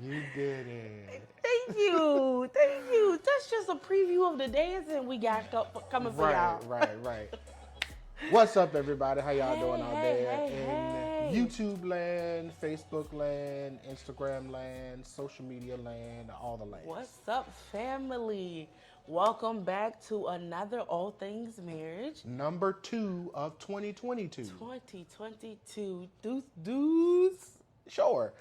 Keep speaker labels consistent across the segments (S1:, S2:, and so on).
S1: You did it.
S2: Thank you. Thank you. That's just a preview of the dancing we got coming for
S1: Right,
S2: y'all.
S1: right. What's up, everybody? How y'all doing
S2: Hey,
S1: out
S2: hey,
S1: there
S2: hey,
S1: in
S2: hey.
S1: YouTube land, Facebook land, Instagram land, social media land, all the lands?
S2: What's up, family? Welcome back to another All Things Marriage
S1: Number 2 of 2022.
S2: 2022. Deuce.
S1: Sure.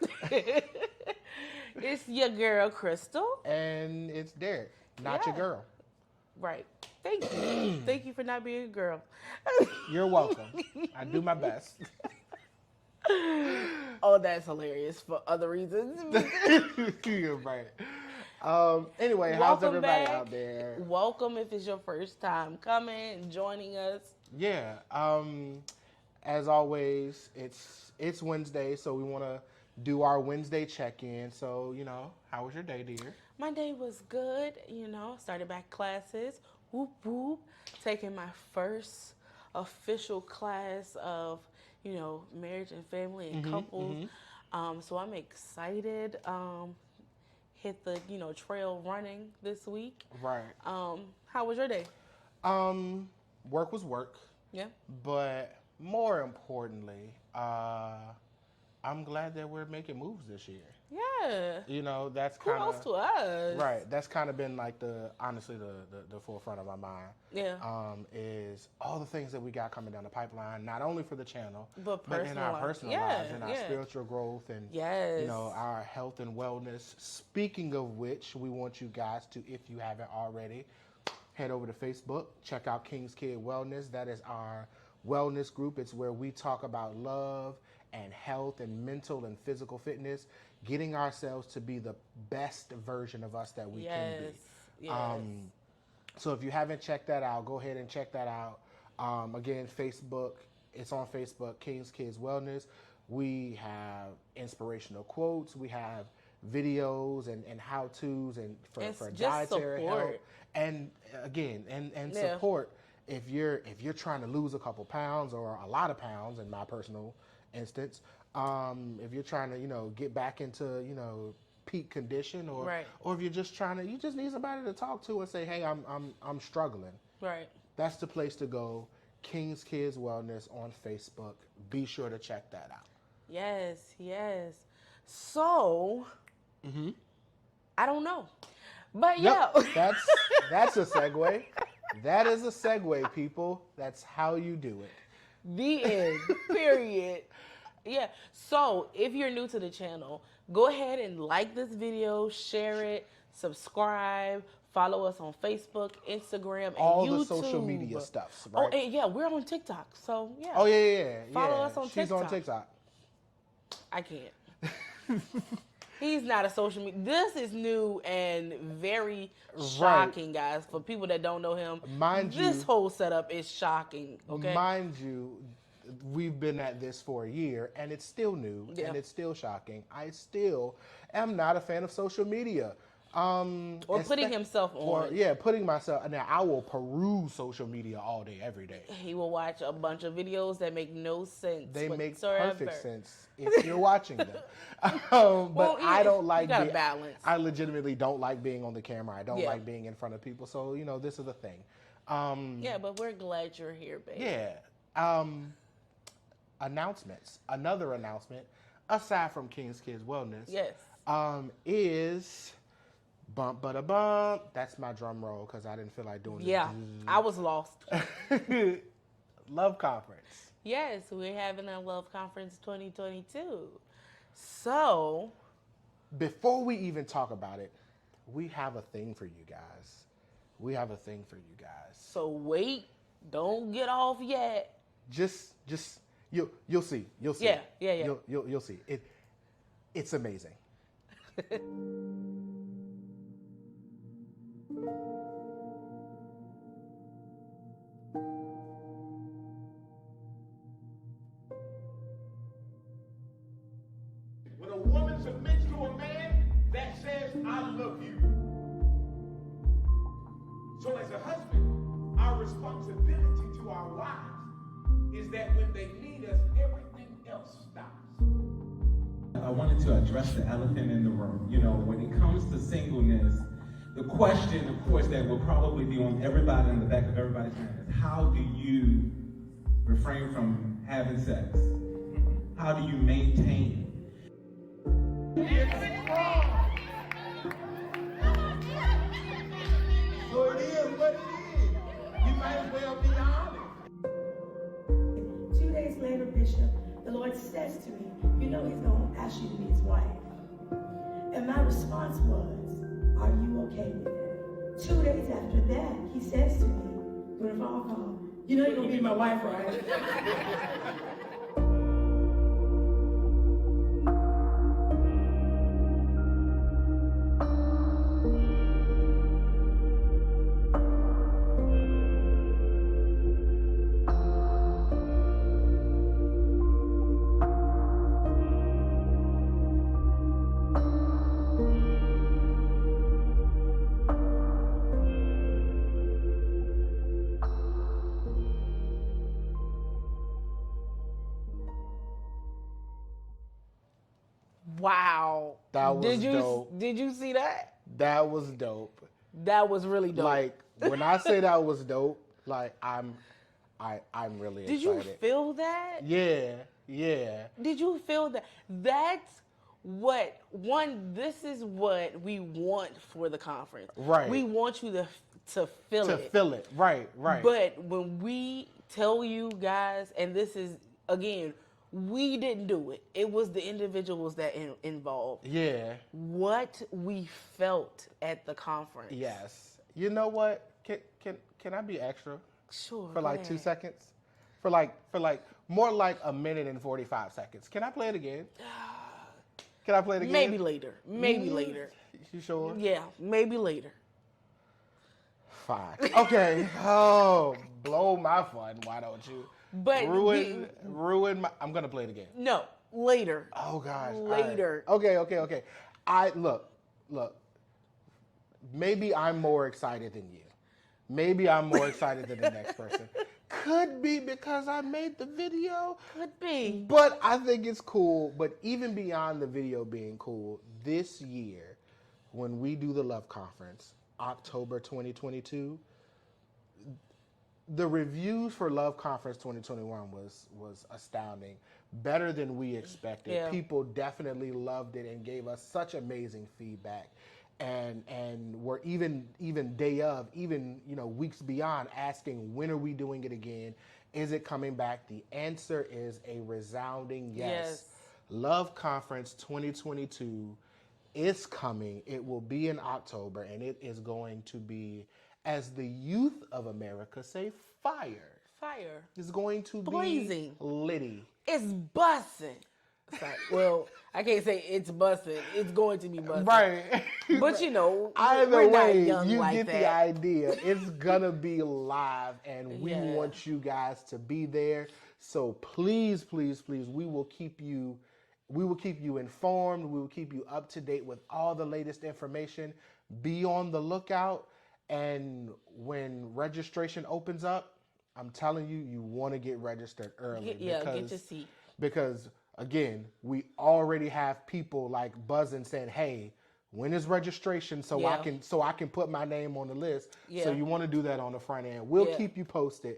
S2: It's your girl, Crystal.
S1: And it's Derek, not your
S2: Yeah.
S1: girl.
S2: Right. Thank you. Thank you for not being a girl.
S1: You're welcome. I do my best.
S2: Oh, that's hilarious for other reasons.
S1: You're right. Anyway, how's
S2: Welcome
S1: everybody
S2: back.
S1: out there?
S2: Welcome if it's your first time coming, joining us.
S1: Yeah. As always, it's Wednesday, so we want to do our Wednesday check-in. So, how was your day, dear?
S2: My day was good, started back classes. Whoop whoop. Taking my first official class of, marriage and family and couples. So I'm excited. Hit the, trail running this week.
S1: Right.
S2: How was your day?
S1: Work was work,
S2: Yeah.
S1: but more importantly, I'm glad that we're making moves this year.
S2: Yeah.
S1: That's kind
S2: Kudos
S1: of
S2: to us.
S1: right. That's kind of been like honestly the forefront of my mind.
S2: Yeah.
S1: Is all the things that we got coming down the pipeline, not only for the channel,
S2: But
S1: in our
S2: personal
S1: personal
S2: life.
S1: lives, and our
S2: Yeah.
S1: spiritual growth, and
S2: Yes.
S1: our health and wellness. Speaking of which, we want you guys to, if you haven't already, head over to Facebook, check out King's Kid Wellness. That is our wellness group. It's where we talk about love and health and mental and physical fitness, getting ourselves to be the best version of us that we can be.
S2: Yes.
S1: So if you haven't checked that out, go ahead and check that out. Again, Facebook, it's on Facebook, King's Kids Wellness. We have inspirational quotes. We have videos and how-tos and for
S2: Just
S1: dietary
S2: support.
S1: help. And again, and
S2: Yeah.
S1: support if you're trying to lose a couple pounds or a lot of pounds in my personal instance. If you're trying to, get back into, peak condition, or
S2: Right.
S1: or if you're just you just need somebody to talk to and say, hey, I'm struggling.
S2: Right.
S1: That's the place to go. King's Kids Wellness on Facebook. Be sure to check that out.
S2: Yes. So, I don't know. But
S1: Yep,
S2: yeah.
S1: that's a segue. That is a segue, people. That's how you do it.
S2: The end. Period. Yeah. So if you're new to the channel, go ahead and like this video, share it, subscribe, follow us on Facebook, Instagram, and
S1: All
S2: YouTube.
S1: the social media stuffs,
S2: Oh,
S1: right?
S2: and yeah, we're on TikTok. So yeah.
S1: Oh, yeah.
S2: Follow us on
S1: She's on
S2: TikTok.
S1: TikTok.
S2: I can't. He's not a social media. This is new and very shocking, guys. For people that don't know him, this whole setup is shocking. Okay.
S1: Mind you, we've been at this for a year, and it's still new, and it's still shocking. I still am not a fan of social media.
S2: Or putting himself on.
S1: Putting myself. Now, I will peruse social media all day, every day.
S2: He will watch a bunch of videos that make no sense.
S1: They make
S2: whatsoever.
S1: perfect sense if you're watching them. But I don't like.
S2: You gotta balance.
S1: I legitimately don't like being on the camera. I don't
S2: Yeah.
S1: like being in front of people. So this is the thing.
S2: Yeah, but we're glad you're here, baby.
S1: Yeah. Announcements. Another announcement, aside from King's Kids Wellness.
S2: Yes.
S1: Is bump but a bump. That's my drum roll because I didn't feel like doing it.
S2: Yeah, I was lost.
S1: Love Conference.
S2: Yes, we're having a Love Conference 2022. So,
S1: before we even talk about it, we have a thing for you guys.
S2: So wait, don't get off yet.
S1: Just you'll see.
S2: Yeah.
S1: You'll see. It's amazing.
S3: When a woman submits to a man that says, I love you. So as a husband, our responsibility to our wives is that when they need us, everything else stops.
S4: I wanted to address the elephant in the room. You know, when it comes to singleness, the question, of course, that will probably be on everybody in the back of everybody's mind is, how do you refrain from having sex? How do you maintain?
S3: So it is what it is. You might as well be honest.
S5: 2 days later, Bishop, the Lord says to me, you know he's going to ask you to be his wife. And my response was, are you okay with that? 2 days after that, he says to me, during a phone call, you know you're going to be my wife, right?
S2: Wow.
S1: That was
S2: did you
S1: dope.
S2: Did you see that?
S1: That was dope.
S2: That was really dope.
S1: Like when I say that was dope, like I'm really
S2: did you
S1: excited.
S2: feel that?
S1: Yeah, yeah.
S2: Did you feel that? That's what this is what we want for the conference.
S1: Right.
S2: We want you to feel
S1: To
S2: it.
S1: feel it. Right, right.
S2: But when we tell you guys, and this is again, we didn't do it. It was the individuals that involved.
S1: yeah.
S2: What we felt at the conference.
S1: Yes. You know what? Can I be extra
S2: Sure.
S1: for like
S2: go
S1: 2
S2: ahead.
S1: seconds? For like more like a minute and 45 seconds. Can I play it again? Can I play it again?
S2: Maybe later. Maybe
S1: Mm.
S2: later.
S1: You sure?
S2: Yeah, maybe later.
S1: Fine. Okay. Oh, blow my fun. Why don't you?
S2: But
S1: Ruin my. I'm gonna play it again.
S2: no, later.
S1: Oh gosh. all
S2: Later.
S1: right. Okay. I look. Maybe I'm more excited than you. Maybe I'm more excited than the next person. Could be because I made the video.
S2: Could be.
S1: But I think it's cool. But even beyond the video being cool, this year, when we do the Love Conference, October 2022, the reviews for Love Conference 2021 was astounding. Better than we expected.
S2: Yeah.
S1: People definitely loved it and gave us such amazing feedback. And we're even day of, even weeks beyond, asking when are we doing it again? Is it coming back? The answer is a resounding yes.
S2: Yes.
S1: Love Conference 2022 is coming. It will be in October, and it is going to be, as the youth of America say, fire.
S2: Fire.
S1: It's going to
S2: Blazing.
S1: be litty.
S2: It's busting. Sorry. Well, I can't say it's busting. It's going to be busting.
S1: Right.
S2: But
S1: Either
S2: we're not
S1: way,
S2: young
S1: you
S2: like
S1: get
S2: that.
S1: the idea. It's gonna be live, and we
S2: Yeah.
S1: want you guys to be there. So please, please, please, we will keep you informed. We will keep you up to date with all the latest information. Be on the lookout, and when registration opens up, I'm telling you, you want to get registered early.
S2: Get your seat.
S1: Because again, we already have people like buzzing saying, "Hey, when is registration so I can put my name on the list?"
S2: Yeah.
S1: So you want to do that on the front end. We'll
S2: Yeah.
S1: keep you posted.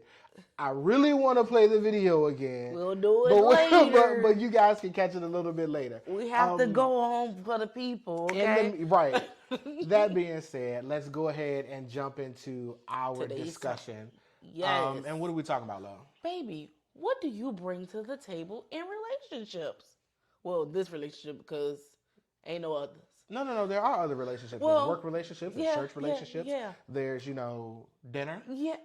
S1: I really want to play the video again.
S2: We'll do it
S1: but,
S2: later.
S1: but you guys can catch it a little bit later.
S2: We have to go on for the people, okay?
S1: Right. That being said, let's go ahead and jump into our
S2: Today's
S1: discussion.
S2: Yes.
S1: And what are we talking about, love?
S2: Baby, what do you bring to the table in relationships? Well, this relationship, because ain't no others.
S1: No. There are other relationships.
S2: Well,
S1: There's work relationships, there's
S2: yeah,
S1: church relationships.
S2: yeah.
S1: There's, dinner.
S2: Yeah.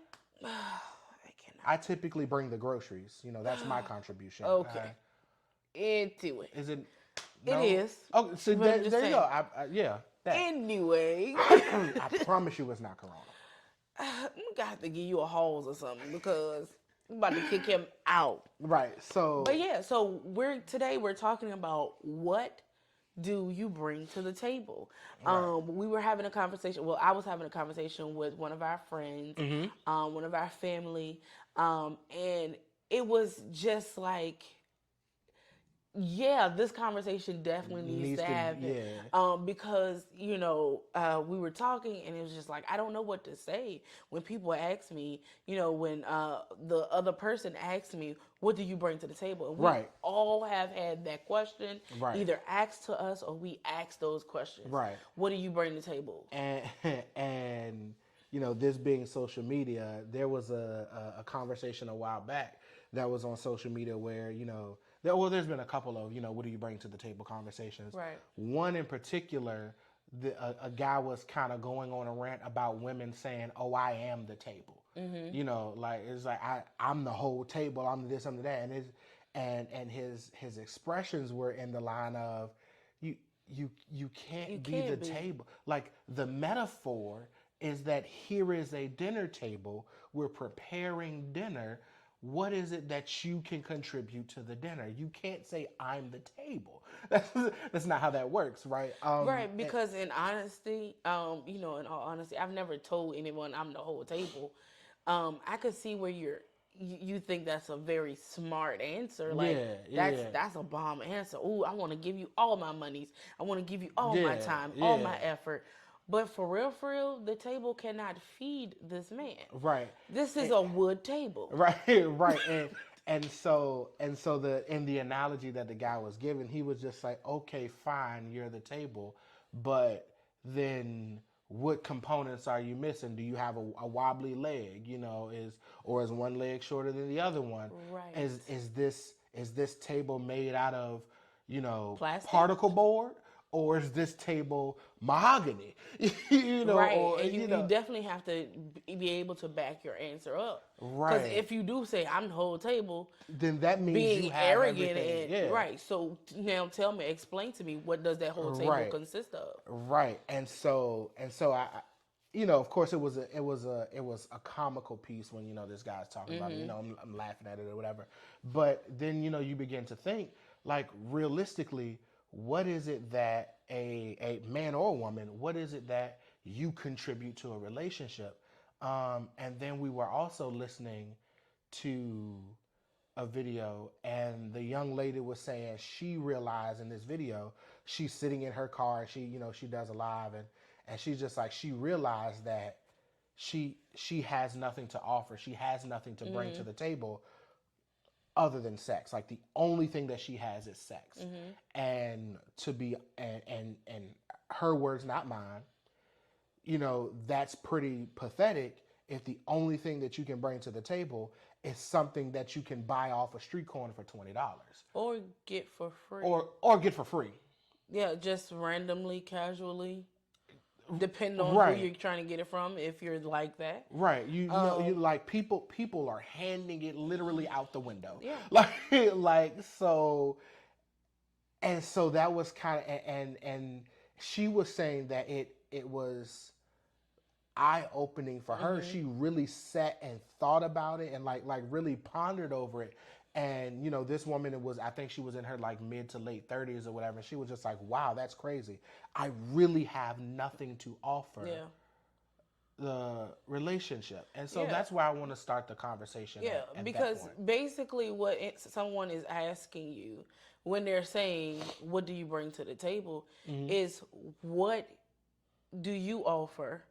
S2: I cannot.
S1: I typically bring the groceries. That's my contribution.
S2: Okay. Into it.
S1: Is it?
S2: It
S1: No?
S2: is.
S1: Oh, so
S2: But I'm
S1: there
S2: just
S1: you go. Yeah. That.
S2: Anyway,
S1: I promise you it's not Corona.
S2: I'm gonna have to give you a hose or something because I'm about to kick him out.
S1: Right. So.
S2: But yeah, so today we're talking about what do you bring to the table. We were having a conversation. Well, I was having a conversation with one of our friends, one of our family, and it was just like yeah, this conversation definitely needs to
S1: to-
S2: happen.
S1: yeah.
S2: Because, we were talking and it was just like, I don't know what to say when people ask me, when the other person asks me, what do you bring to the table? And we
S1: Right.
S2: all have had that question
S1: Right.
S2: either asked to us or we ask those questions.
S1: Right.
S2: What do you bring to the table?
S1: And and this being social media, there was a conversation a while back that was on social media where there's been a couple of what do you bring to the table conversations.
S2: Right.
S1: One in particular, a guy was kind of going on a rant about women saying, "Oh, I am the table." Like it's like I'm the whole table. I'm this, I'm that, and his expressions were in the line of you can't be the table. Like the metaphor is that here is a dinner table. We're preparing dinner. What is it that you can contribute to the dinner? You can't say I'm the table. That's not how that works, right?
S2: Right, because in honesty, in all honesty, I've never told anyone I'm the whole table. I could see where you think that's a very smart answer. Like that's a bomb answer. Ooh, I want to give you all my monies. I want to give you all my time, all my effort. But for real, the table cannot feed this man.
S1: Right.
S2: This is a wood table.
S1: Right, right. And so the analogy that the guy was giving, he was just like, okay, fine, you're the table, but then what components are you missing? Do you have a wobbly leg? Is one leg shorter than the other one?
S2: Right.
S1: Is this table made out of
S2: Plastic?
S1: particle board? Or is this table mahogany?
S2: Right,
S1: or,
S2: and you definitely have to be able to back your answer up.
S1: Right.
S2: Because if you do say I'm the whole table,
S1: then that means
S2: being
S1: you have
S2: arrogant
S1: everything.
S2: and right. So now explain to me, what does that whole table consist of?
S1: Right, and so I of course it was a comical piece when this guy's talking about it. I'm laughing at it or whatever, but then you begin to think, like, realistically, what is it that a man or a woman, what is it that you contribute to a relationship? And then we were also listening to a video, and the young lady was saying she realized in this video, she's sitting in her car and she does a live, and she's just like, she realized that she has nothing to offer. She has nothing to bring to the table other than sex. Like the only thing that she has is sex. And to be and her words, not mine, that's pretty pathetic if the only thing that you can bring to the table is something that you can buy off a street corner for $20
S2: Or get for free.
S1: or get for free.
S2: Yeah, just randomly, casually, depending on who you're trying to get it from, if you're like that.
S1: Right. You like people are handing it literally out the window.
S2: Yeah.
S1: Like so, and so that was kind of, and she was saying that it was eye-opening for her. She really sat and thought about it and like really pondered over it. And this woman, I think she was in her like mid to late 30s or whatever. She was just like, wow, that's crazy. I really have nothing to offer the relationship. And so that's where I want to start the conversation.
S2: Yeah, because basically what someone is asking you when they're saying, what do you bring to the table, is what do you offer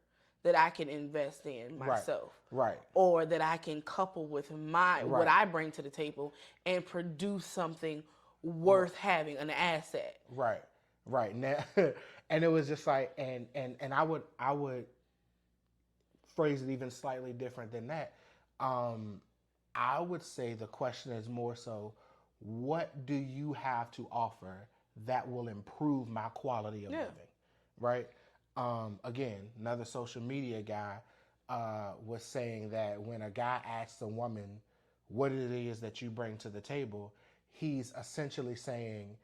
S2: that I can invest in myself,
S1: right,
S2: or that I can couple with what I bring to the table and produce something worth having, an asset.
S1: Right. Now, and it was just like, and I would phrase it even slightly different than that. I would say the question is more so, what do you have to offer that will improve my quality of living, right? Again, another social media guy was saying that when a guy asks a woman what it is that you bring to the table, he's essentially saying,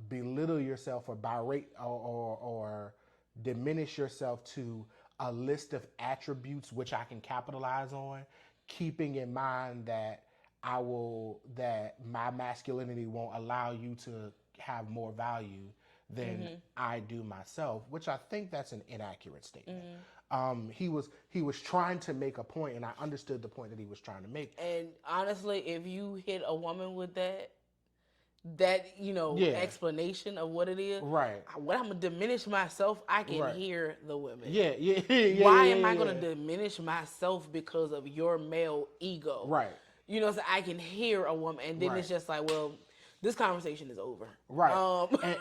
S1: belittle yourself or berate or diminish yourself to a list of attributes which I can capitalize on, keeping in mind that that my masculinity won't allow you to have more value than I do myself, which I think that's an inaccurate statement. He was trying to make a point, and I understood the point that he was trying to make.
S2: And honestly, if you hit a woman with that
S1: Yeah.
S2: explanation of what it is,
S1: Right.
S2: when I'm gonna diminish myself, I can
S1: Right.
S2: hear the women.
S1: Yeah.
S2: Why
S1: yeah,
S2: am I
S1: yeah.
S2: gonna diminish myself because of your male ego?
S1: Right.
S2: You know, so I can hear a woman, and then
S1: Right.
S2: it's just like, well, this conversation is over.
S1: Right.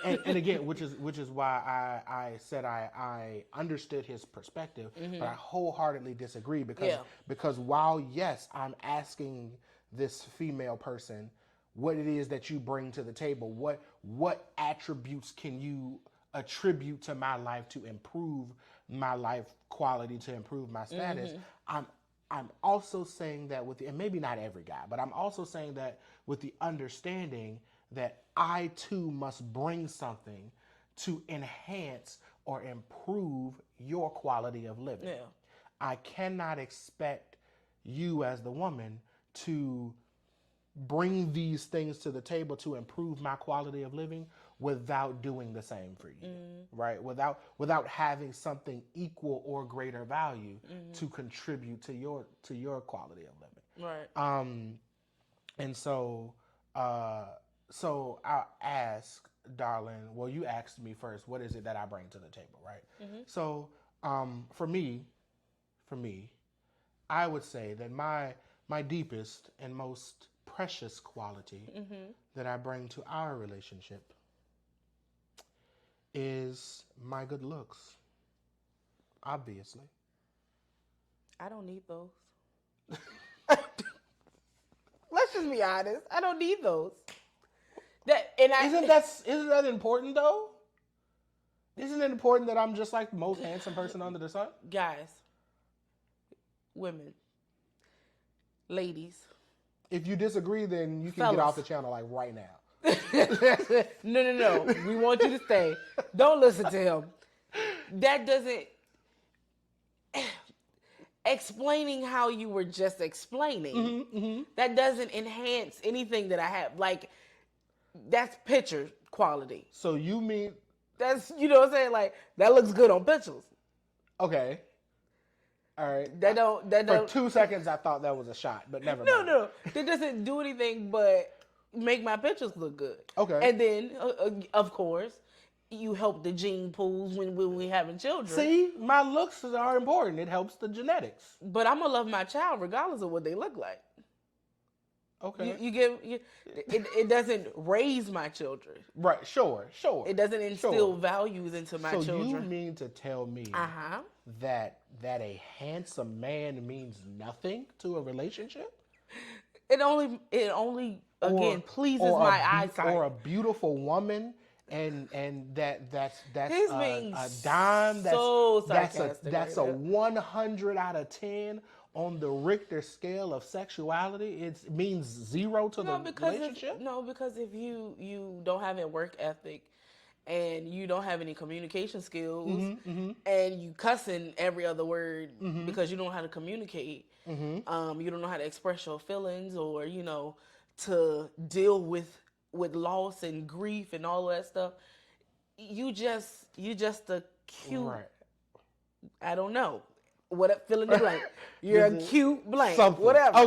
S1: And again, which is why I said I understood his perspective, but I wholeheartedly disagree because while yes, I'm asking this female person what it is that you bring to the table, what attributes can you attribute to my life to improve my life quality, to improve my status, I'm also saying that and maybe not every guy, but I'm also saying that with the understanding that I too must bring something to enhance or improve your quality of living.
S2: Yeah.
S1: I cannot expect you as the woman to bring these things to the table to improve my quality of living without doing the same for you, right? Without having something equal or greater value to contribute to your quality of living.
S2: Right.
S1: And so I'll ask, darling. Well, you asked me first. What is it that I bring to the table, right? So for me, I would say that my deepest and most precious quality that I bring to our relationship is my good looks. Obviously.
S2: I don't need those. Let's just be honest. I don't need those.
S1: Isn't that important though? Isn't it important that I'm just like the most handsome person under the sun?
S2: Guys, women, ladies.
S1: If you disagree, then you can
S2: Fellas.
S1: get off the channel like right now.
S2: No. We want you to stay. Don't listen to him. That doesn't. Explaining how you were just explaining, that doesn't enhance anything that I have. Like, that's picture quality.
S1: So you mean
S2: That's, you know what I'm saying? Like, that looks good on pictures.
S1: okay? All right.
S2: That don't.
S1: For 2 seconds, I thought that was a shot, but never mind.
S2: No. That doesn't do anything but make my pictures look good.
S1: Okay.
S2: And then, of course, you help the gene pools when we having children.
S1: See, my looks are important. It helps the genetics.
S2: But I'm gonna love my child regardless of what they look like.
S1: Okay.
S2: It doesn't raise my children.
S1: Right. Sure.
S2: It doesn't instill values into my
S1: So
S2: children.
S1: you mean to tell me that a handsome man means nothing to a relationship?
S2: It only again pleases my eyesight.
S1: Or a beautiful woman, and that's
S2: His
S1: a
S2: being
S1: dime.
S2: so
S1: That's
S2: sarcastic
S1: a
S2: right now.
S1: 100 out of 10 on the Richter scale of sexuality. It means 0 to the relationship.
S2: Because if you don't have a work ethic and you don't have any communication skills and you cussing every other word because you don't know how to communicate, you don't know how to express your feelings, or to deal with loss and grief and all of that stuff, you just a cute,
S1: Right.
S2: I don't know. What, fill in the blank. You're a cute blank.
S1: Something.
S2: Whatever.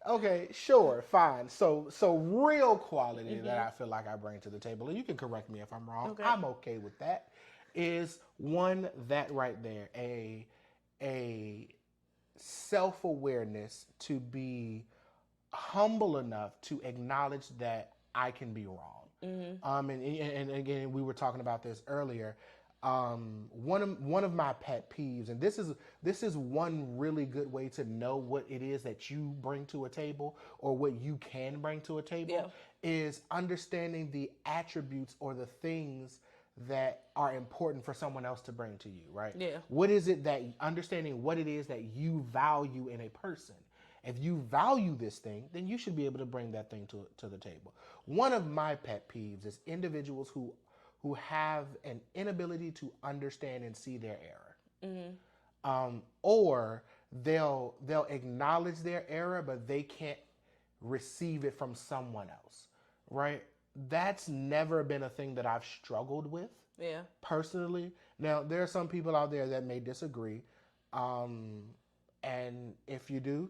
S1: Okay, sure, fine. So real quality that I feel like I bring to the table, and you can correct me if I'm wrong.
S2: Okay.
S1: I'm okay with that. Is one, that right there, a self-awareness to be humble enough to acknowledge that I can be wrong. And again, we were talking about this earlier. One of my pet peeves, and this is one really good way to know what it is that you bring to a table or what you can bring to a table, is understanding the attributes or the things that are important for someone else to bring to you, right?
S2: Yeah.
S1: What is it that, understanding what it is that you value in a person. If you value this thing, then you should be able to bring that thing to the table. One of my pet peeves is individuals who have an inability to understand and see their error. Or they'll acknowledge their error, but they can't receive it from someone else, right? That's never been a thing that I've struggled with.
S2: Yeah.
S1: personally. Now, there are some people out there that may disagree. And if you do,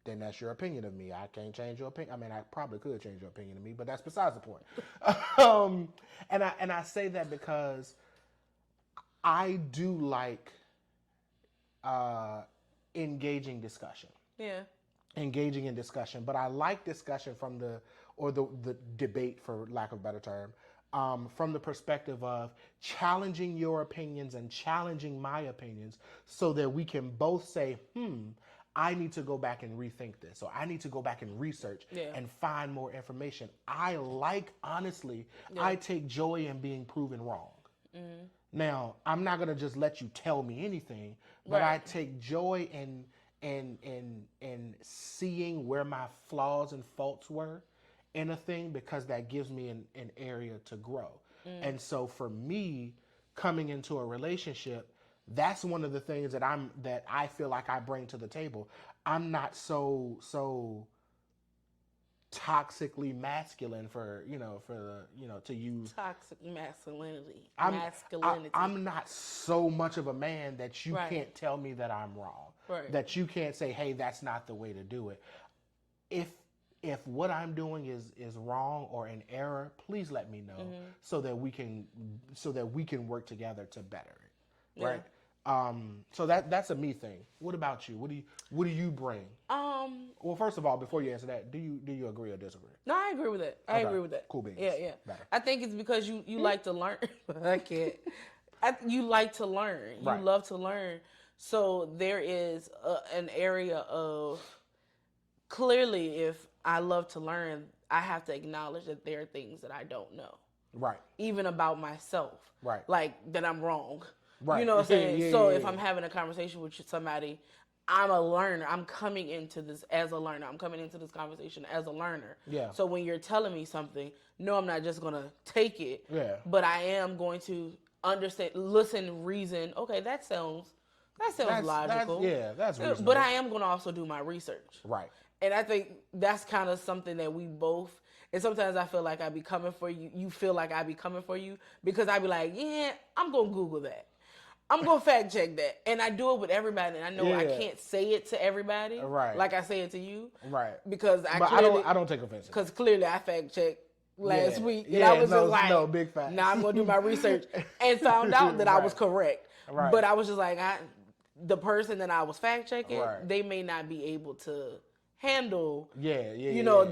S1: then that's your opinion of me. I can't change your opinion. I mean, I probably could change your opinion of me, but that's besides the point. And I say that because I do like engaging discussion.
S2: Yeah.
S1: Engaging in discussion, but I like discussion from the debate, for lack of a better term, from the perspective of challenging your opinions and challenging my opinions, so that we can both say, I need to go back and rethink this, or I need to go back and research and find more information. I like, honestly, I take joy in being proven wrong. Now, I'm not gonna just let you tell me anything, but I take joy in seeing where my flaws and faults were in a thing, because that gives me an area to grow. And so for me, coming into a relationship, that's one of the things that I feel like I bring to the table. I'm not so toxically masculine, to use
S2: Toxic masculinity.
S1: I'm not so much of a man that you can't tell me that I'm wrong.
S2: Right.
S1: That you can't say, hey, that's not the way to do it. If what I'm doing is wrong or in error, please let me know, so that we can work together to better it. Right? So that's a me thing. What about you? What do you bring? Well, first of all, before you answer that, do you agree or disagree?
S2: No, I agree with that. I agree with that.
S1: Cool beans.
S2: Yeah.
S1: Better.
S2: I think it's because you like to learn. I can't. You like to learn. You
S1: Right.
S2: love to learn. So there is an area of, clearly, if I love to learn, I have to acknowledge that there are things that I don't know.
S1: Right.
S2: Even about myself.
S1: Right.
S2: Like that I'm wrong.
S1: Right.
S2: You know what I'm saying?
S1: Yeah,
S2: So
S1: yeah,
S2: if
S1: yeah.
S2: I'm having a conversation with somebody, I'm a learner. I'm coming into this as a learner. I'm coming into this conversation as a learner.
S1: Yeah.
S2: So when you're telling me something, no, I'm not just going to take it.
S1: Yeah.
S2: But I am going to understand, listen, reason. Okay, that sounds logical.
S1: That's reasonable.
S2: But I am going to also do my research.
S1: Right.
S2: And I think that's kind of something that we both, and sometimes I feel like I be coming for you. You feel like I be coming for you, because I be like, yeah, I'm going to Google that. I'm going to fact check that. And I do it with everybody. And I know I can't say it to everybody.
S1: Right.
S2: Like I say it to you.
S1: Right.
S2: Because
S1: But I don't take offense.
S2: Because clearly I fact checked last week. And
S1: Yeah,
S2: I was
S1: no,
S2: just like,
S1: no, big facts.
S2: now I'm going to do my research. And found out that I was correct.
S1: Right.
S2: But I was just like, the person that I was fact checking,
S1: Right.
S2: they may not be able to handle,
S1: Yeah.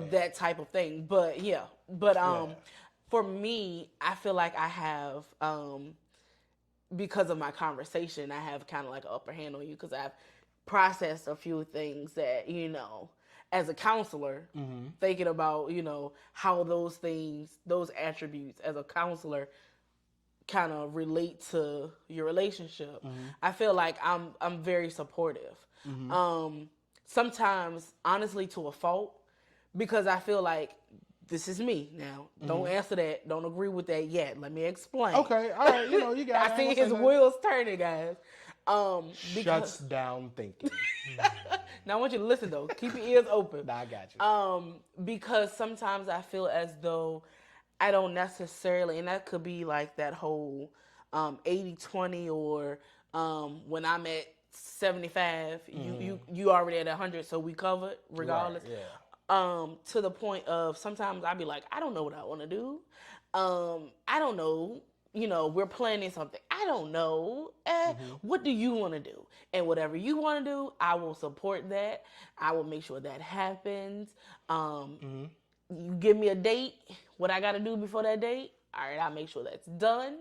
S2: that type of thing. But for me, I feel like I have, because of my conversation, I have kind of like an upper hand on you, because I've processed a few things that, as a counselor, thinking about, how those things, those attributes as a counselor kind of relate to your relationship. I feel like I'm very supportive. Sometimes, honestly, to a fault, because I feel like this is me now. Don't answer that. Don't agree with that yet. Let me explain.
S1: Okay, all right. You got it.
S2: I see his wheels turning, guys.
S1: Shuts down thinking.
S2: Now I want you to listen though. Keep your ears open.
S1: Nah, I got you.
S2: Because sometimes I feel as though I don't necessarily, and that could be like that whole 80-20, or when I'm at 75, you already at 100, so we covered regardless.
S1: Right, yeah.
S2: To the point of sometimes I'd be like, I don't know what I want to do. I don't know. We're planning something. I don't know. What do you want to do? And whatever you want to do, I will support that. I will make sure that happens. You give me a date, what I got to do before that date. All right, I'll make sure that's done.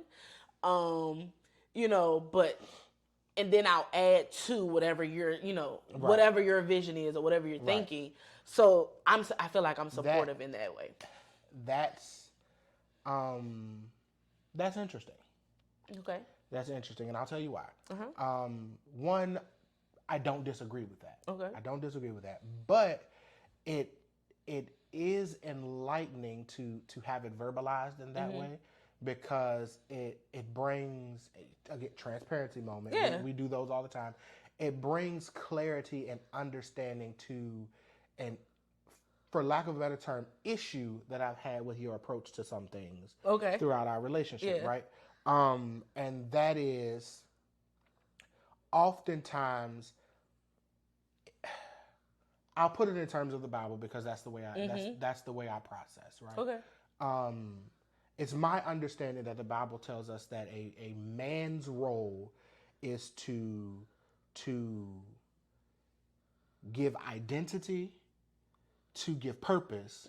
S2: And then I'll add to whatever your, whatever your vision is or whatever you're thinking. So I feel like I'm supportive in that way.
S1: That's interesting.
S2: Okay.
S1: That's interesting, and I'll tell you why. One, I don't disagree with that.
S2: Okay.
S1: I don't disagree with that, but it is enlightening to have it verbalized in that way, because it brings a transparency moment.
S2: Yeah.
S1: We do those all the time. It brings clarity and understanding to, and for lack of a better term, issue that I've had with your approach to some things
S2: Okay.
S1: throughout our relationship,
S2: Yeah.
S1: right? And that is oftentimes, I'll put it in terms of the Bible because that's the way that's the way I process, right?
S2: Okay.
S1: It's my understanding that the Bible tells us that a man's role is to give identity, to give purpose,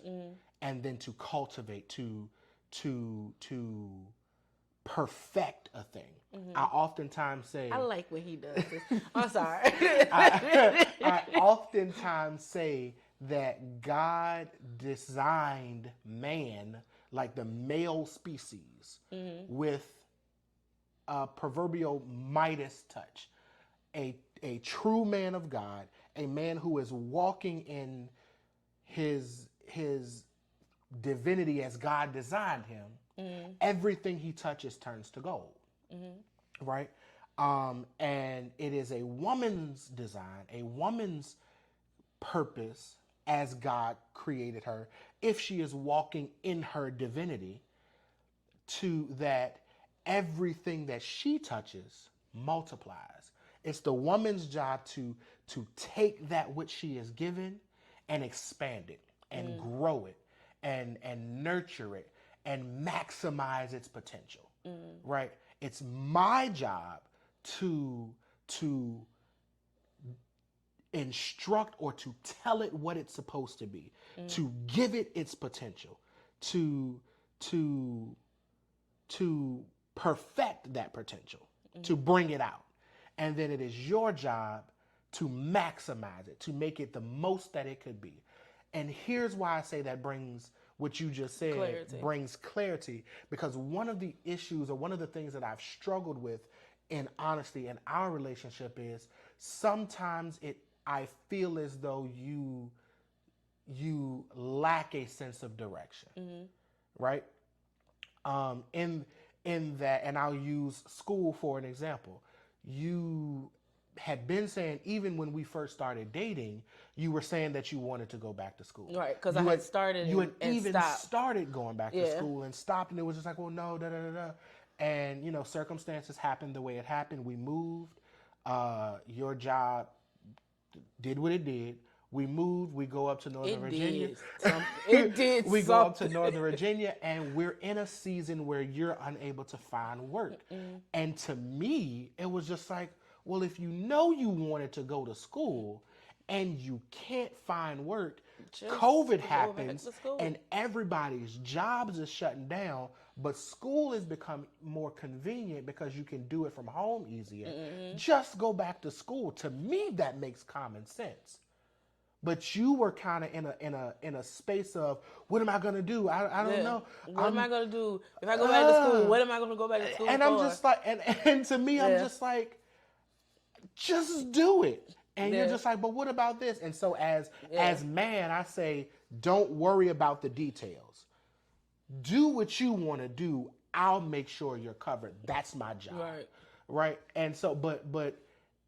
S1: and then to cultivate, to perfect a thing. I oftentimes say,
S2: I like when he does this. I'm sorry.
S1: I oftentimes say that God designed man, like the male species, with a proverbial Midas touch. A true man of God, a man who is walking in his divinity as God designed him. Everything he touches turns to gold, right? And it is a woman's design, a woman's purpose as God created her, if she is walking in her divinity, to that everything that she touches multiplies. It's the woman's job to take that which she is given and expand it and grow it and nurture it and maximize its potential, right? It's my job to instruct or to tell it what it's supposed to be, to give it its potential, to perfect that potential, to bring it out. And then it is your job to maximize it, to make it the most that it could be. And here's why I say that brings what you just said, brings clarity, because one of the issues or one of the things that I've struggled with in honesty in our relationship is sometimes I feel as though you lack a sense of direction, right? In that, and I'll use school for an example. You had been saying, even when we first started dating, you were saying that you wanted to go back to school.
S2: Right, because I had started
S1: You had
S2: and
S1: even
S2: stopped.
S1: started going back to school and stopped, and it was just like, well, no, da-da-da-da. And, you know, circumstances happened the way it happened. We moved. Your job did what it did. We moved. We go up to Northern Virginia.
S2: It did
S1: We go up to Northern Virginia, and we're in a season where you're unable to find work. And to me, it was just like, well, if you know you wanted to go to school and you can't find work, COVID happens and everybody's jobs is shutting down, but school has become more convenient because you can do it from home easier. Just go back to school. To me, that makes common sense. But you were kind of in a space of, what am I gonna do? I don't know.
S2: What am I gonna do if I go back to school? What am I gonna go back to school
S1: and
S2: for?
S1: I'm just like, and to me, I'm just like, just do it. And you're just like, but what about this? And so as man, I say, don't worry about the details. Do what you want to do. I'll make sure you're covered. That's my job. Right. And so, but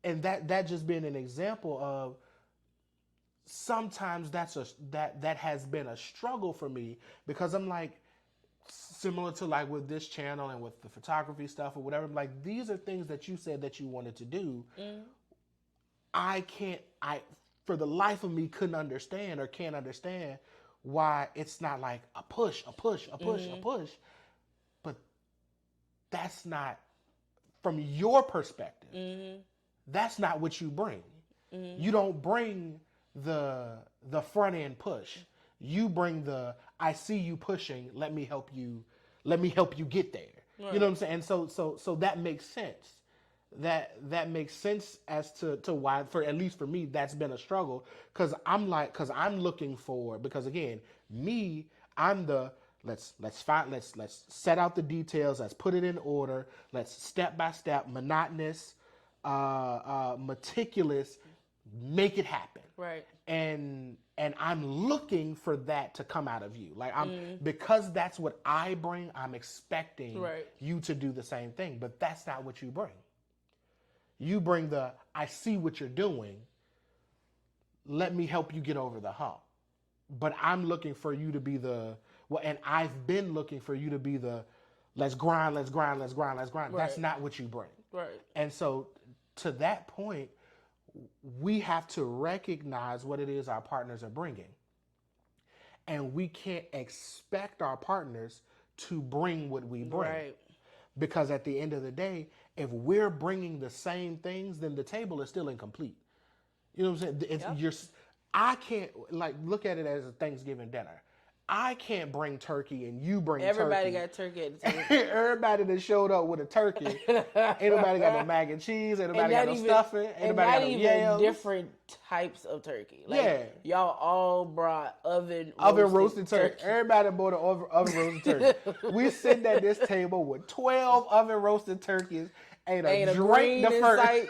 S1: that just being an example of sometimes that has been a struggle for me, because I'm like, similar to like with this channel and with the photography stuff or whatever, I'm like, these are things that you said that you wanted to do. I for the life of me couldn't understand or can't understand why it's not like a push. But that's not, from your perspective, that's not what you bring. You don't bring the front end push. You bring the, I see you pushing, let me help you get there. Right. You know what I'm saying? And so that makes sense. That makes sense as to why, for at least for me, that's been a struggle, because I'm looking for, because again, I'm the let's set out the details, let's put it in order, let's step by step, monotonous, meticulous, make it happen.
S2: Right.
S1: And I'm looking for that to come out of you. Like because that's what I bring, I'm expecting you to do the same thing, but that's not what you bring. You bring the, I see what you're doing, let me help you get over the hump. But I'm looking for you to be and I've been looking for you to be let's grind, let's grind, let's grind, let's grind. That's
S2: Right.
S1: not what you bring.
S2: Right.
S1: And so to that point, we have to recognize what it is our partners are bringing. And we can't expect our partners to bring what we bring.
S2: Right.
S1: Because at the end of the day, if we're bringing the same things, then the table is still incomplete. You know what I'm saying? I can't, like, look at it as a Thanksgiving dinner. I can't bring turkey and you bring
S2: Everybody
S1: turkey.
S2: got turkey at the table.
S1: Everybody that showed up with a turkey. Ain't nobody got no mac and cheese. Ain't nobody got no stuffing. Ain't
S2: And
S1: nobody
S2: not
S1: got no
S2: even
S1: yams.
S2: different types of turkey. Like,
S1: Yeah.
S2: y'all all brought oven
S1: Roasted turkey. Everybody bought an oven roasted turkey. We sitting at this table with 12 oven roasted turkeys. Ain't a drink
S2: green
S1: the
S2: in
S1: first.
S2: sight.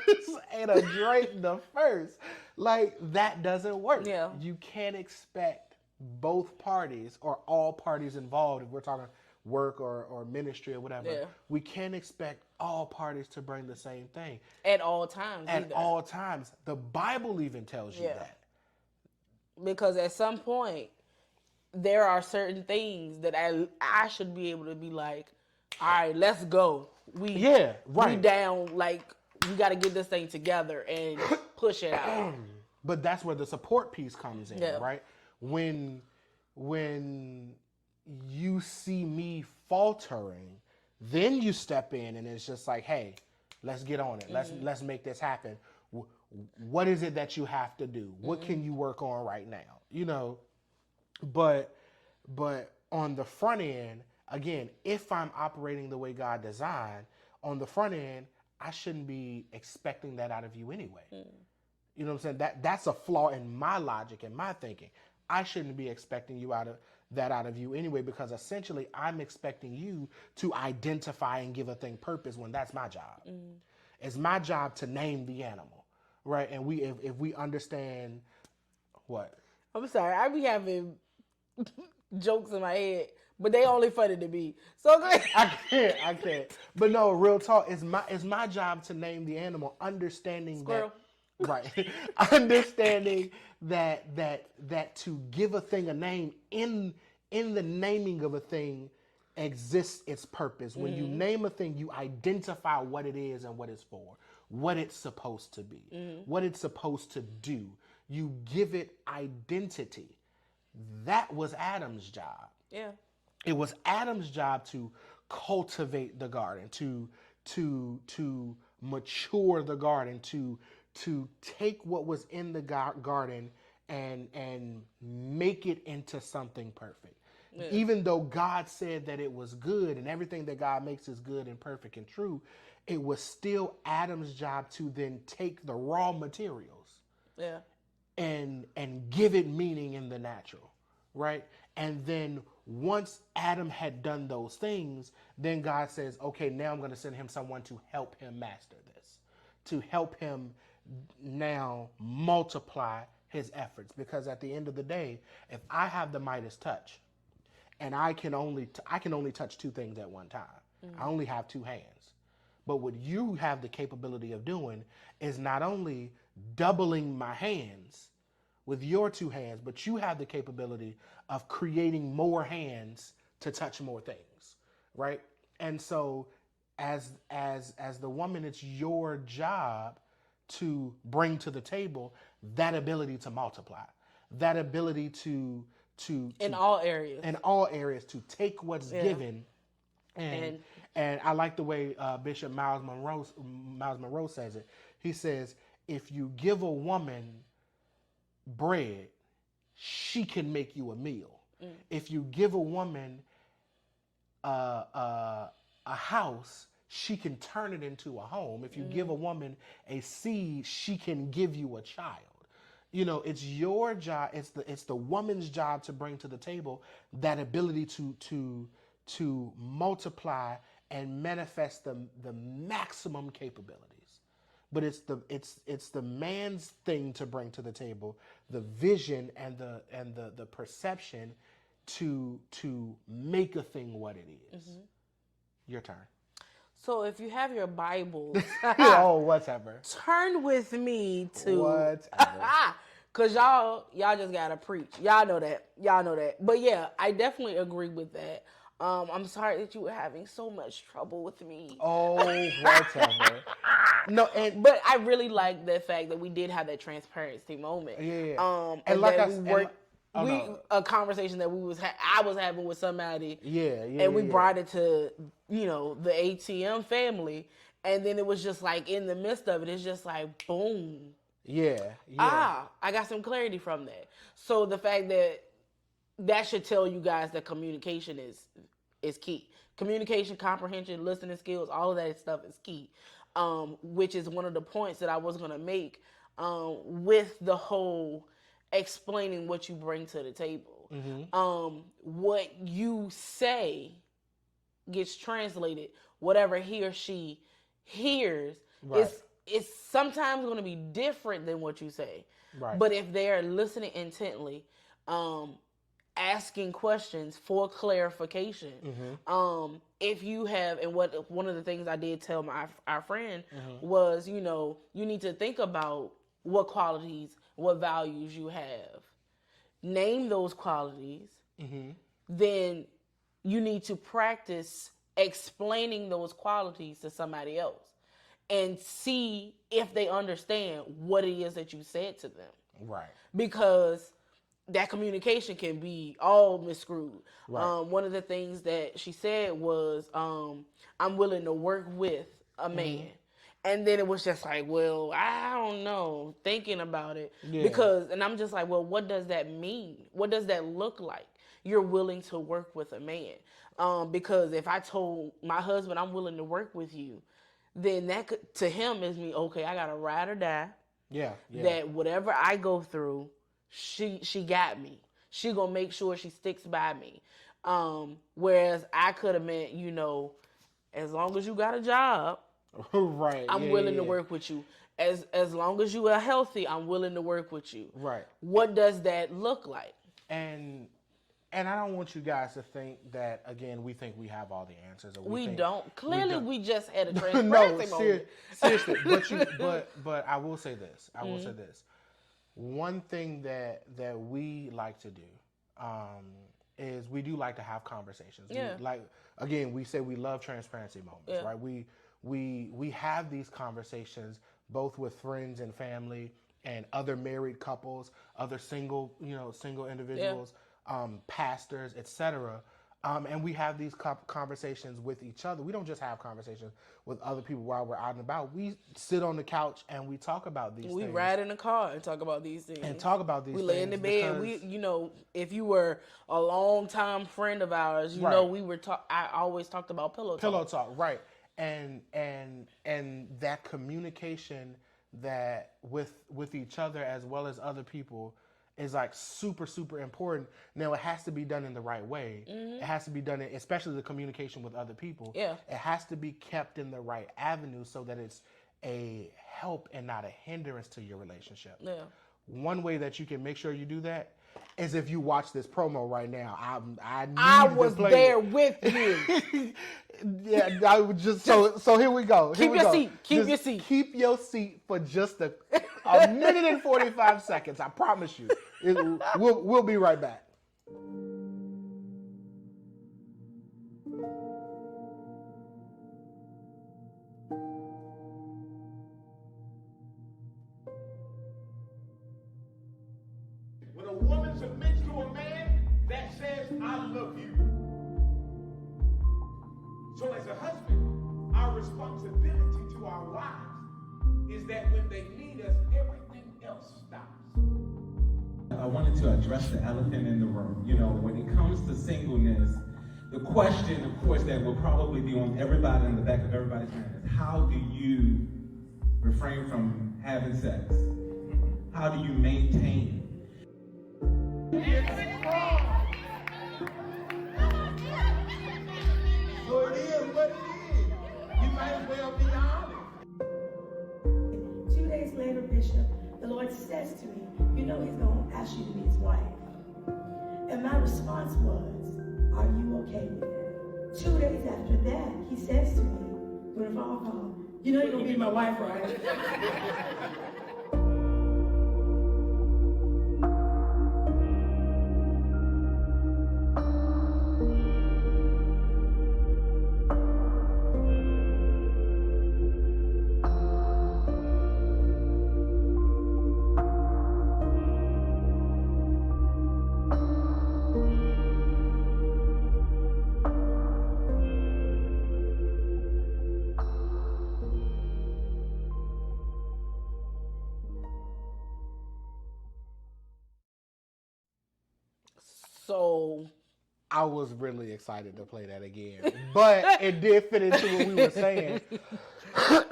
S1: Ain't a drink the first. Like, that doesn't work.
S2: Yeah.
S1: You can't expect both parties or all parties involved, if we're talking work or ministry or whatever,
S2: Yeah.
S1: we can't expect all parties to bring the same thing
S2: at all times.
S1: at
S2: either.
S1: all times. The Bible even tells you
S2: Yeah.
S1: that.
S2: Because at some point, there are certain things that I should be able to be like, all right, let's go. We
S1: right.
S2: We down, like, we got to get this thing together and push it out.
S1: But that's where the support piece comes in,
S2: Yeah.
S1: right? When you see me faltering, then you step in and it's just like, hey, let's get on it. Let's make this happen. What is it that you have to do? What can you work on right now? You know, but on the front end, again, if I'm operating the way God designed, on the front end, I shouldn't be expecting that out of you anyway. You know what I'm saying? That's a flaw in my logic and my thinking. I shouldn't be expecting out of you anyway, because essentially I'm expecting you to identify and give a thing purpose when that's my job. It's my job to name the animal, right? And if we understand what?
S2: I'm sorry, I be having jokes in my head, but they only funny to me. So go ahead.
S1: I can't. But no, real talk. It's my job to name the animal, understanding
S2: Squirrel.
S1: that, right? Understanding that to give a thing a name, in the naming of a thing exists its purpose. When you name a thing, you identify what it is and what it's for, what it's supposed to be, what it's supposed to do. You give it identity. That was Adam's job.
S2: Yeah.
S1: It was Adam's job to cultivate the garden, to mature the garden, to take what was in the garden and make it into something perfect. Yeah. Even though God said that it was good, and everything that God makes is good and perfect and true, it was still Adam's job to then take the raw materials,
S2: yeah,
S1: and give it meaning in the natural, right? And then once Adam had done those things, then God says, okay, now I'm going to send him someone to help him master this, to help him now multiply his efforts. Because at the end of the day, if I have the Midas touch and I can only touch two things at one time, I only have two hands. But what you have the capability of doing is not only doubling my hands with your two hands, but you have the capability of creating more hands to touch more things, right? And so as the woman, it's your job to bring to the table that ability to multiply, that ability to
S2: in all areas,
S1: to take what's given. And I like the way Bishop Miles Monroe says it. He says, if you give a woman bread, she can make you a meal. If you give a woman a house, she can turn it into a home. If you give a woman a seed, she can give you a child. You know, it's your job. It's the woman's job to bring to the table that ability to multiply and manifest the maximum capabilities. But it's the man's thing to bring to the table, the vision and the perception to make a thing what it is. Your turn.
S2: So if you have your Bibles,
S1: Oh, whatever.
S2: turn with me to
S1: Whatever.
S2: Cause y'all just gotta preach. Y'all know that. But yeah, I definitely agree with that. I'm sorry that you were having so much trouble with me.
S1: Oh, whatever. No, and
S2: But I really like the fact that we did have that transparency moment.
S1: Yeah.
S2: And
S1: like
S2: that
S1: I
S2: we
S1: s- and
S2: worked.
S1: like- oh, no.
S2: A conversation that I was having with somebody.
S1: Yeah,
S2: And we
S1: yeah.
S2: brought it to, the ATM family. And then it was just like in the midst of it, it's just like, boom.
S1: Yeah, yeah.
S2: I got some clarity from that. So the fact that should tell you guys that communication is key. Communication, comprehension, listening skills, all of that stuff is key. Which is one of the points that I was gonna make with the whole explaining what you bring to the table. What you say gets translated. Whatever he or she hears
S1: Right.
S2: is sometimes going to be different than what you say.
S1: Right.
S2: But if they're listening intently, asking questions for clarification, if you have, and one of the things I did tell our friend was, you need to think about what qualities, what values you have. Name those qualities. Then you need to practice explaining those qualities to somebody else and see if they understand what it is that you said to them.
S1: Right.
S2: Because that communication can be all miscrewed.
S1: Right.
S2: One of the things that she said was, I'm willing to work with a man. And then it was just like, well, I don't know, thinking about it.
S1: Yeah.
S2: And I'm just like, well, what does that mean? What does that look like? You're willing to work with a man. Because if I told my husband I'm willing to work with you, then that could, to him, is me, okay, I got to ride or die.
S1: Yeah. Yeah.
S2: That whatever I go through, she got me. She gonna make sure she sticks by me. Whereas I could have meant, as long as you got a job,
S1: Right.
S2: I'm
S1: yeah,
S2: willing
S1: yeah.
S2: to work with you. As long as you are healthy, I'm willing to work with you.
S1: Right.
S2: What does that look like?
S1: And I don't want you guys to think that, again, we think we have all the answers. Or
S2: We
S1: think
S2: don't. Clearly,
S1: don't.
S2: we just had a
S1: No,
S2: transparency moment.
S1: seriously. But I will say this. I will say this. One thing that we like to do is we do like to have conversations.
S2: Yeah.
S1: We say we love transparency moments, right? We have these conversations both with friends and family and other married couples, other single individuals, pastors, etc. And we have these conversations with each other. We don't just have conversations with other people while we're out and about. We sit on the couch and we talk about these
S2: We
S1: things.
S2: ride in the car and talk about these things. We lay in the bed.
S1: because-
S2: If you were a long-time friend of ours,
S1: Right.
S2: I always talked about pillow talk.
S1: Right. And that communication that with each other as well as other people is like super, super important. Now it has to be done in the right way. It has to be done, especially the communication with other people.
S2: Yeah.
S1: It has to be kept in the right avenue so that it's a help and not a hindrance to your relationship.
S2: Yeah.
S1: One way that you can make sure you do that is if you watch this promo right now. I
S2: was
S1: play
S2: there
S1: it.
S2: with you.
S1: Yeah, I would just so here we go.
S2: Keep your seat. Keep your seat.
S1: Keep your seat for just a minute and 45 seconds. I promise you. We'll be right back.
S3: When a woman submits to a man, that says, I love you. So as a husband, our responsibility to our wives is that when they need us, everything else stops.
S4: I wanted to address the elephant in the room. When it comes to singleness, the question, of course, that will probably be on everybody in the back of everybody's mind is, how do you refrain from having sex? How do you maintain?
S3: So it is what it is. You might as well be honest.
S5: 2 days later, Bishop, the Lord says to me, he's going to ask you to be his wife. And my response was, are you okay with that? 2 days after that, he says to me, during a phone call, you're going to be my wife, right?
S2: So
S1: I was really excited to play that again, but it did fit into what we were saying.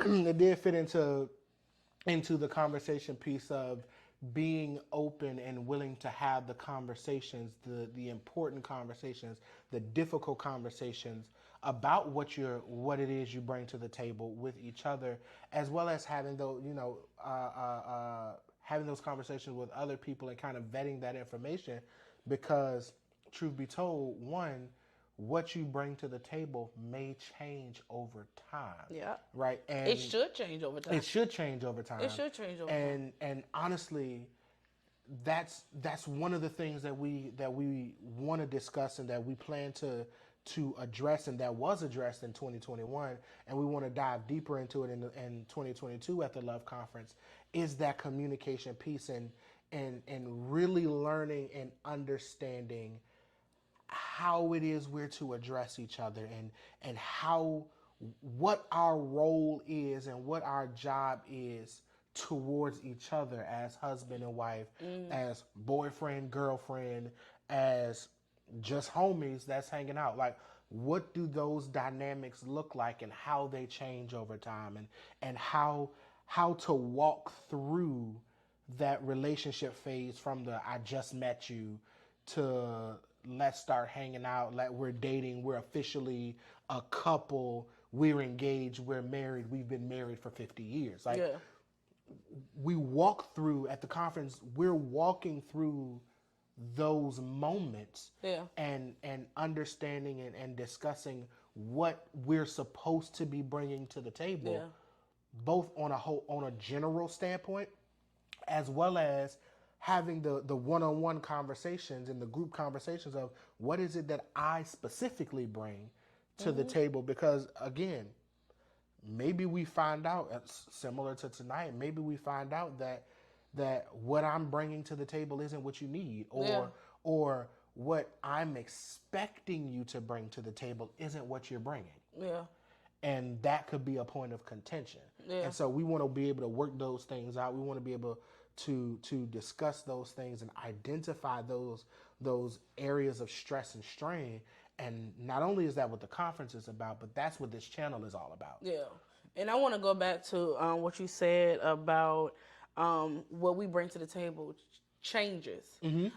S1: It did fit into the conversation piece of being open and willing to have the conversations, the important conversations, the difficult conversations about what it is you bring to the table with each other, as well as having those, having those conversations with other people and kind of vetting that information, because truth be told, one, what you bring to the table may change over time.
S2: Yeah.
S1: Right. And
S2: it should change over time.
S1: it should change over time.
S2: It should change over time.
S1: And honestly, that's one of the things that we want to discuss and that we plan to address, and that was addressed in 2021, and we want to dive deeper into it in 2022 at the Love Conference, is that communication piece and really learning and understanding how it is we're to address each other, and what our role is and what our job is towards each other as husband and wife, as boyfriend, girlfriend, as just homies that's hanging out. Like, what do those dynamics look like, and how they change over time, and how to walk through that relationship phase from the I just met you to let's start hanging out, like we're dating, we're officially a couple, we're engaged, we're married, we've been married for 50 years. Like,
S2: Yeah.
S1: we walk through at the conference, we're walking through those moments,
S2: Yeah.
S1: and understanding and discussing what we're supposed to be bringing to the table,
S2: Yeah.
S1: both on a general standpoint, as well as having the one-on-one conversations and the group conversations of what is it that I specifically bring to the table. Because again, maybe we find out, similar to tonight, maybe we find out that what I'm bringing to the table isn't what you need, or what I'm expecting you to bring to the table isn't what you're bringing.
S2: Yeah.
S1: And that could be a point of contention.
S2: Yeah.
S1: And so we want to be able to work those things out. We want to be able to discuss those things and identify those areas of stress and strain. And not only is that what the conference is about, but that's what this channel is all about.
S2: Yeah. And I want to go back to what you said about what we bring to the table changes. And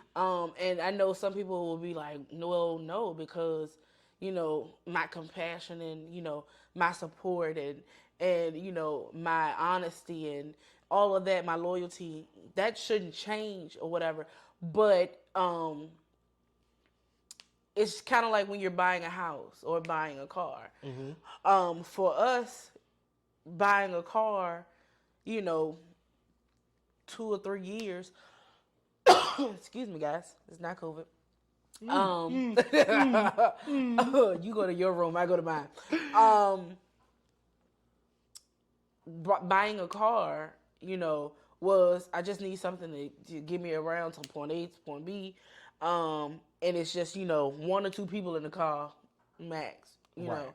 S2: I know some people will be like, no, because, my compassion and, my support and, my honesty and all of that, my loyalty, that shouldn't change or whatever. But it's kind of like when you're buying a house or buying a car. For us, buying a car, 2 or 3 years, excuse me, guys, it's not COVID. You go to your room, I go to mine. Buying a car, was I just need something to get me around to point A to point B. And it's just, 1 or 2 people in the car, max,
S1: Right.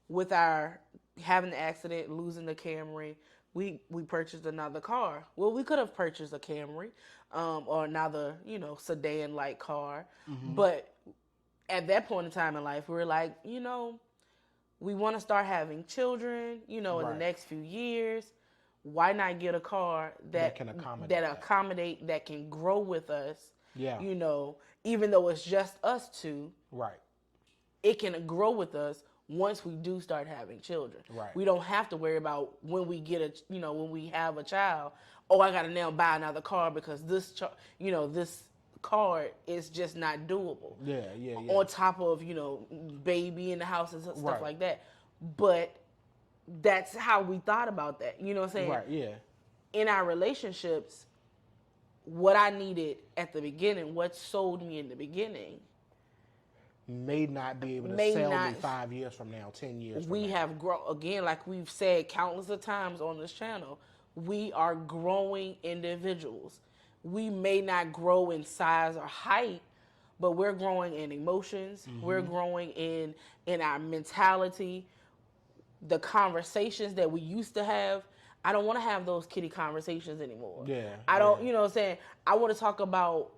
S2: With our having the accident, losing the Camry, we purchased another car. Well, we could have purchased a Camry, or another, sedan-like car. But at that point in time in life, we were like, we want to start having children, in the
S1: Right.
S2: next few years. Why not get a car that
S1: can accommodate
S2: that can grow with us?
S1: Yeah.
S2: Even though it's just us two,
S1: Right.
S2: it can grow with us once we do start having children.
S1: Right.
S2: We don't have to worry about when we get when we have a child, oh, I got to now buy another car because this car is just not doable.
S1: Yeah.
S2: On top of, baby in the house and stuff
S1: Right.
S2: like that. But that's how we thought about that. You know what I'm saying?
S1: Right. Yeah.
S2: In our relationships, what I needed at the beginning, what sold me in the beginning,
S1: May not be able to
S2: May
S1: sell me
S2: not-
S1: 5 years from now, 10 years from
S2: we
S1: now.
S2: have grown again, like we've said countless of times on this channel. We are growing individuals. We may not grow in size or height, but we're growing in emotions. We're growing in our mentality. The conversations that we used to have, I don't want to have those kitty conversations anymore.
S1: Yeah,
S2: I don't, you know what I'm saying? I want to talk about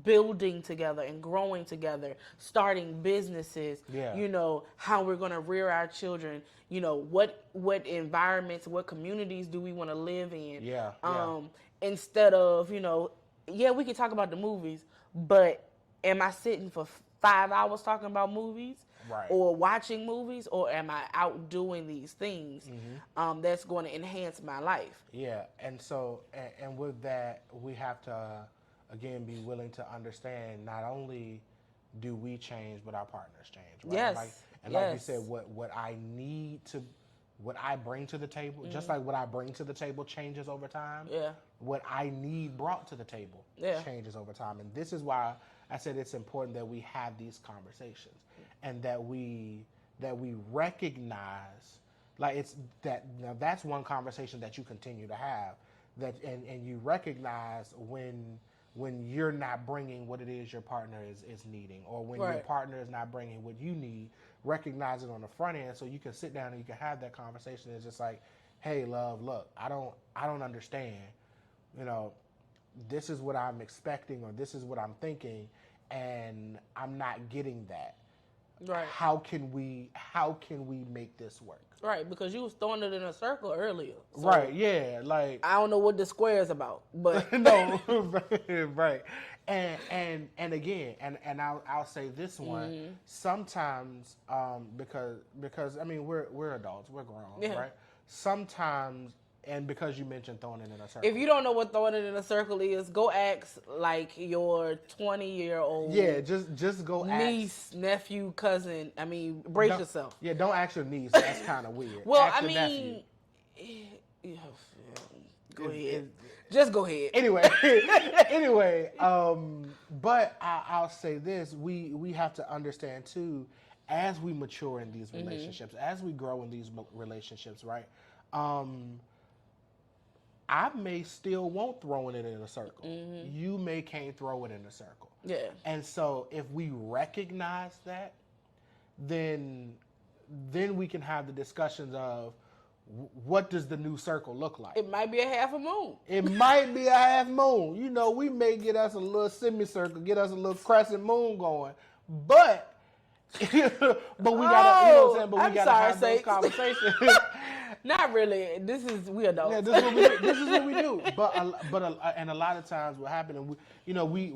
S2: building together and growing together, starting businesses,
S1: Yeah.
S2: you know, how we're going to rear our children, you know, what environments, what communities do we want to live in?
S1: Yeah, yeah.
S2: Instead of, you know, yeah, we can talk about the movies, but am I sitting for 5 hours talking about movies?
S1: Right.
S2: Or watching movies, or am I out doing these things that's going to enhance my life?
S1: Yeah, and so, and with that, we have to, again, be willing to understand not only do we change, but our partners change, right?
S2: Yes,
S1: Like you
S2: yes.
S1: said, what I need to, what I bring to the table, just like what I bring to the table changes over time.
S2: Yeah.
S1: What I need brought to the table changes over time. And this is why I said it's important that we have these conversations and that we recognize, like, it's that, now that's one conversation that you continue to have, that and you recognize when you're not bringing what it is your partner is needing, or when your
S2: Right.
S1: partner is not bringing what you need. Recognize it on the front end so you can sit down and you can have that conversation. It's just like, hey, love, look, I don't understand, you know, this is what I'm expecting, or this is what I'm thinking, and I'm not getting that.
S2: Right.
S1: How can we make this work?
S2: Right, because you was throwing it in a circle earlier. So
S1: Right, yeah, like,
S2: I don't know what the square is about, but
S1: no, right, and again, and I'll say this one. Sometimes, because I mean we're adults, we're grown,
S2: Yeah.
S1: right? Sometimes, and because you mentioned throwing it in a circle,
S2: if you don't know what throwing it in a circle is, go ask like your 20-year-old
S1: yeah, just go
S2: niece, nephew, cousin. I mean, brace
S1: Don't-
S2: yourself.
S1: Yeah, don't ask your niece. That's kind of weird.
S2: Well,
S1: Ask
S2: I
S1: your nephew.
S2: mean, go ahead.
S1: it-
S2: Just go ahead.
S1: Anyway, but I'll say this: we have to understand too, as we mature in these relationships, as we grow in these relationships, right? I may still want throwing it in a circle. You may can't throw it in a circle.
S2: Yeah.
S1: And so if we recognize that, then we can have the discussions of what does the new circle look like?
S2: It might be a half a moon.
S1: It might be a half moon. You know, we may get us a little semicircle, get us a little crescent moon going, but we gotta, you know what I'm saying? But we
S2: I'm
S1: gotta
S2: sorry,
S1: have those
S2: Sakes.
S1: conversations.
S2: Not really. We adults.
S1: Yeah, this is what we do. This is what we do. And a lot of times what happens, and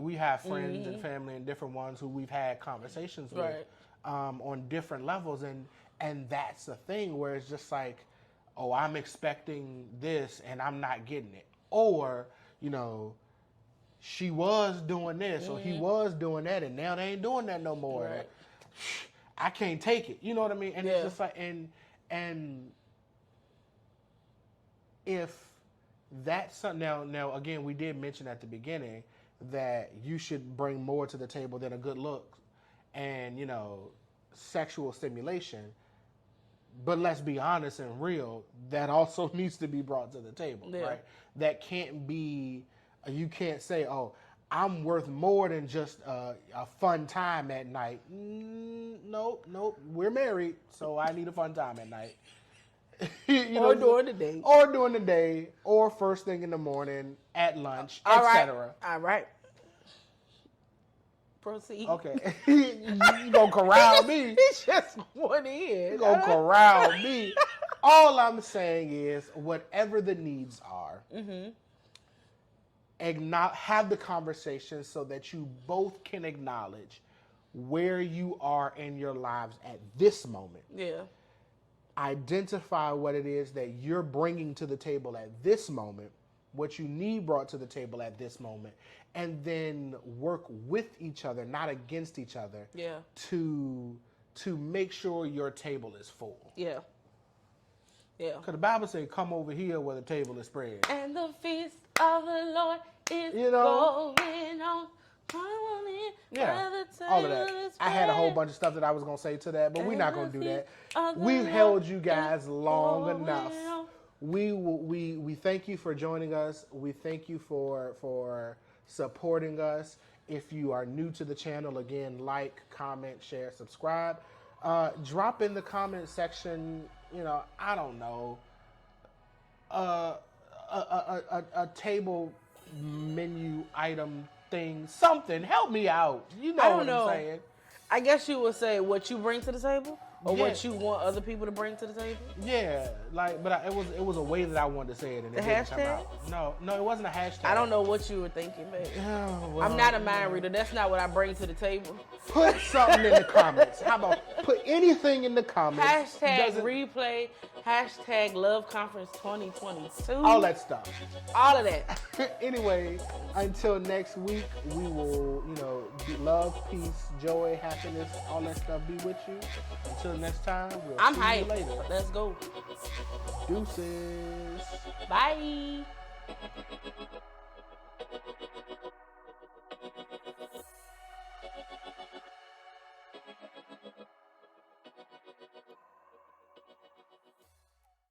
S1: we have friends and family and different ones who we've had conversations with
S2: Right.
S1: on different levels, and that's the thing where it's just like, oh, I'm expecting this and I'm not getting it, or you know, she was doing this or he was doing that, and now they ain't doing that no more.
S2: Right.
S1: I can't take it. You know what I mean? And
S2: Yeah.
S1: it's just like and if that's something, now again, we did mention at the beginning that you should bring more to the table than a good look and, you know, sexual stimulation. But let's be honest and real, that also needs to be brought to the table,
S2: Yeah.
S1: right? That can't be, you can't say, oh, I'm worth more than just a fun time at night. Nope, we're married, so I need a fun time at night. You
S2: Or
S1: know,
S2: during the day.
S1: or during the day, or first thing in the morning, at lunch,
S2: All right.
S1: etc.
S2: All right. Proceed.
S1: Okay, you gonna corral me?
S2: It's just one in.
S1: You gonna corral me? All I'm saying is, whatever the needs are, have the conversation so that you both can acknowledge where you are in your lives at this moment.
S2: Yeah.
S1: Identify what it is that you're bringing to the table at this moment, what you need brought to the table at this moment, and then work with each other, not against each other,
S2: Yeah.
S1: to make sure your table is full.
S2: Yeah. Yeah.
S1: Because the Bible says, come over here where the table is spread.
S2: And the feast of the Lord is
S1: You know?
S2: going on. Come on in.
S1: Yeah,
S2: where the
S1: all of
S2: table
S1: that.
S2: is
S1: I had a whole
S2: spread.
S1: bunch of stuff that I was going to say to that, but we're not going to do that.
S2: of the
S1: We've
S2: Lord
S1: held you
S2: is
S1: guys long
S2: going
S1: enough.
S2: on.
S1: We thank you for joining us. We thank you for supporting us. If you are new to the channel, again, like, comment, share, subscribe. Drop in the comment section, you know, I don't know, a table menu item something. Help me out. You know
S2: I don't
S1: what
S2: know.
S1: I'm saying?
S2: I guess you would say what you bring to the table, or
S1: Yeah.
S2: what you want other people to bring to the table.
S1: Yeah, like, but it was a way that I wanted to say it, and
S2: The
S1: it didn't come
S2: hashtag?
S1: out. No, it wasn't a hashtag.
S2: I don't know what you were thinking, baby.
S1: Oh, well,
S2: I'm not a mind reader. That's not what I bring to the table.
S1: Put something in the comments. How about put anything in the comments?
S2: Hashtag
S1: Doesn't-
S2: replay. Hashtag Love Conference 2022.
S1: all that stuff.
S2: All of that.
S1: Anyway, until next week, we will, love, peace, joy, happiness, all that stuff be with you. Until next time, we'll
S2: I'm
S1: see
S2: hyped.
S1: you later.
S2: Let's go.
S1: Deuces.
S2: Bye.